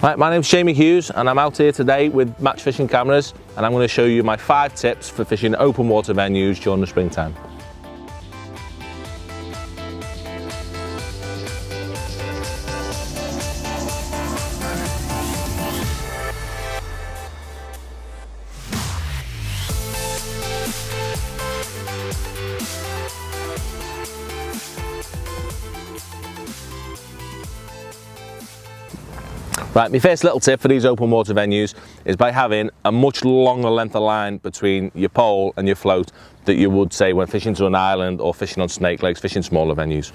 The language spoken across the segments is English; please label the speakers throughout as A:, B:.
A: Right, my name's Jamie Hughes and I'm out here today with match fishing cameras, and I'm going to show you my 5 tips for fishing open water venues during the springtime. Right, my first little tip for these open water venues is by having a much longer length of line between your pole and your float that you would say when fishing to an island or fishing on snake lakes, fishing smaller venues.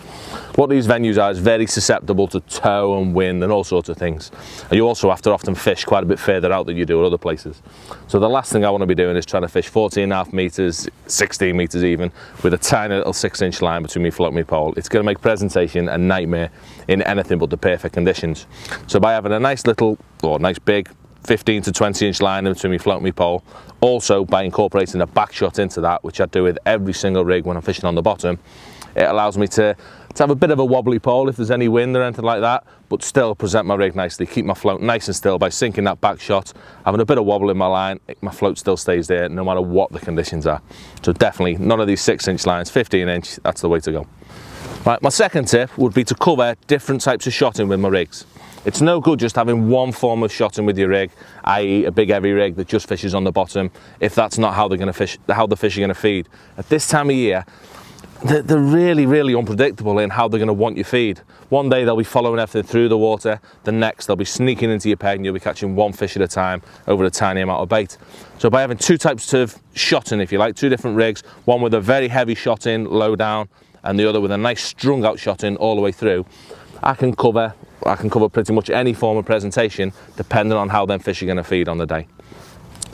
A: What these venues are is very susceptible to tow and wind and all sorts of things. And you also have to often fish quite a bit further out than you do at other places. So the last thing I want to be doing is trying to fish 14.5 metres, 16 metres even, with a tiny little 6-inch line between me float and me pole. It's going to make presentation a nightmare in anything but the perfect conditions. So by having a nice little, or nice big 15 to 20-inch line in between me float and me pole, also by incorporating a back shot into that, which I do with every single rig when I'm fishing on the bottom, it allows me to have a bit of a wobbly pole if there's any wind or anything like that, but still present my rig nicely, keep my float nice and still by sinking that back shot, having a bit of wobble in my line, my float still stays there no matter what the conditions are. So definitely none of these 6-inch lines, 15-inch, that's the way to go. Right, my second tip would be to cover different types of shotting with my rigs. It's no good just having one form of shotting with your rig, i.e. a big heavy rig that just fishes on the bottom, if that's not how they're going to fish, how the fish are going to feed. At this time of year, they're really unpredictable in how they're going to want your feed. One day they'll be following everything through the water, the next they'll be sneaking into your peg and you'll be catching one fish at a time over a tiny amount of bait. So by having 2 types of shotting, if you like, 2 different rigs, one with a very heavy shotting low down and the other with a nice strung out shotting all the way through, I can cover pretty much any form of presentation depending on how them fish are going to feed on the day.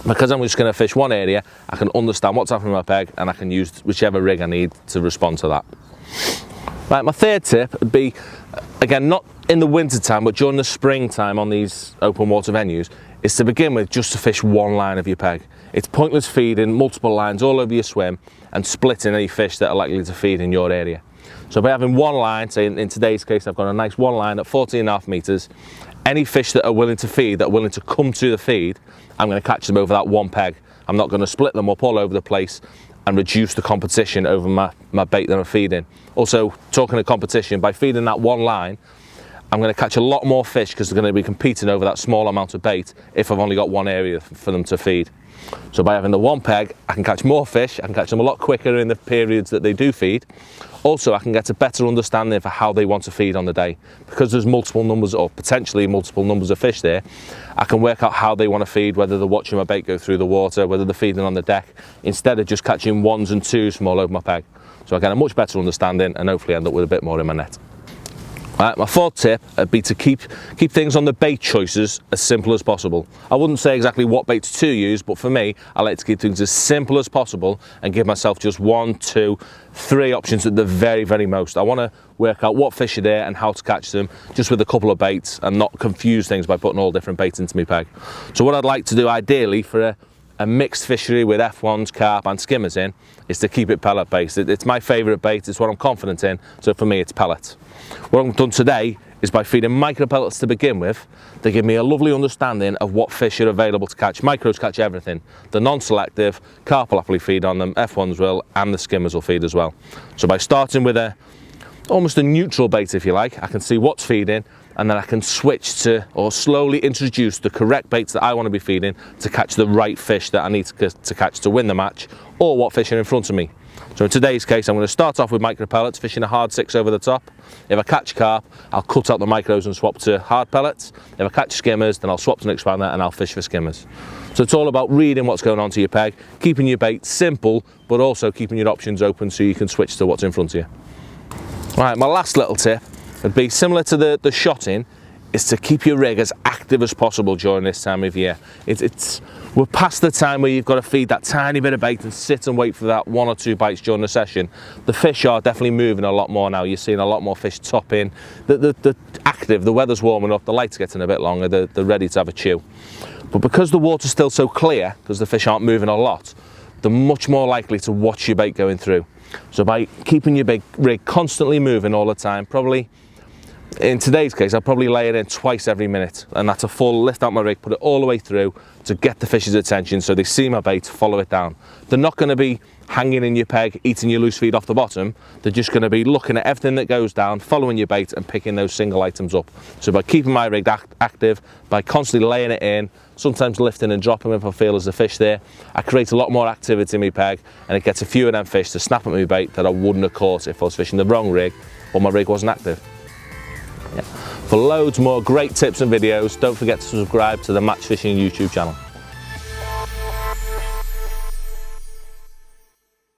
A: Because I'm just going to fish one area, I can understand what's happening with my peg and I can use whichever rig I need to respond to that. Right, my third tip would be, again, not in the winter time, but during the springtime on these open water venues, is to begin with just to fish one line of your peg. It's pointless feeding multiple lines all over your swim and splitting any fish that are likely to feed in your area. So by having one line, say in today's case I've got a nice one line at 14.5 metres, any fish that are willing to feed, that are willing to come to the feed, I'm going to catch them over that one peg. I'm not going to split them up all over the place and reduce the competition over my bait that I'm feeding. Also, talking of competition, by feeding that one line, I'm going to catch a lot more fish because they're going to be competing over that small amount of bait if I've only got one area for them to feed. So by having the one peg, I can catch more fish, I can catch them a lot quicker in the periods that they do feed. Also, I can get a better understanding for how they want to feed on the day. Because there's multiple numbers, or potentially multiple numbers of fish there, I can work out how they want to feed, whether they're watching my bait go through the water, whether they're feeding on the deck, instead of just catching 1s and 2s from all over my peg. So I get a much better understanding and hopefully end up with a bit more in my net. Right, my fourth tip would be to keep things on the bait choices as simple as possible. I wouldn't say exactly what baits to use, but for me, I like to keep things as simple as possible and give myself just 1, 2, 3 options at the very most. I want to work out what fish are there and how to catch them just with a couple of baits and not confuse things by putting all different baits into my peg. So what I'd like to do ideally for a mixed fishery with F1s, carp and skimmers in is to keep it pellet based. It's my favourite bait, it's what I'm confident in, so for me it's pellets. What I've done today is by feeding micro pellets to begin with, they give me a lovely understanding of what fish are available to catch. Micros catch everything. The non-selective, carp will happily feed on them, F1s will, and the skimmers will feed as well. So by starting with almost a neutral bait if you like, I can see what's feeding and then I can switch to, or slowly introduce the correct baits that I want to be feeding to catch the right fish that I need to catch to win the match, or what fish are in front of me. So in today's case, I'm going to start off with micro pellets, fishing a hard 6 over the top. If I catch carp, I'll cut out the micros and swap to hard pellets. If I catch skimmers, then I'll swap to an expander and I'll fish for skimmers. So it's all about reading what's going on to your peg, keeping your bait simple, but also keeping your options open so you can switch to what's in front of you. Right, my last little tip would be similar to the shotting, is to keep your rig as active as possible during this time of year. We're past the time where you've got to feed that tiny bit of bait and sit and wait for that 1 or 2 bites during the session. The fish are definitely moving a lot more now. You're seeing a lot more fish topping. They're active, the weather's warming up, the light's getting a bit longer, they're ready to have a chew. But because the water's still so clear, because the fish aren't moving a lot, they're much more likely to watch your bait going through. So by keeping your rig constantly moving all the time, probably In today's case, I'll probably lay it in twice every minute, and that's a full lift out my rig, put it all the way through to get the fish's attention so they see my bait, follow it down. They're not going to be hanging in your peg, eating your loose feed off the bottom. They're just going to be looking at everything that goes down, following your bait and picking those single items up. So by keeping my rig active, by constantly laying it in, sometimes lifting and dropping if I feel there's a fish there, I create a lot more activity in my peg, and it gets a few of them fish to snap at my bait that I wouldn't have caught if I was fishing the wrong rig or my rig wasn't active. Yeah. For loads more great tips and videos, don't forget to subscribe to the Match Fishing YouTube channel.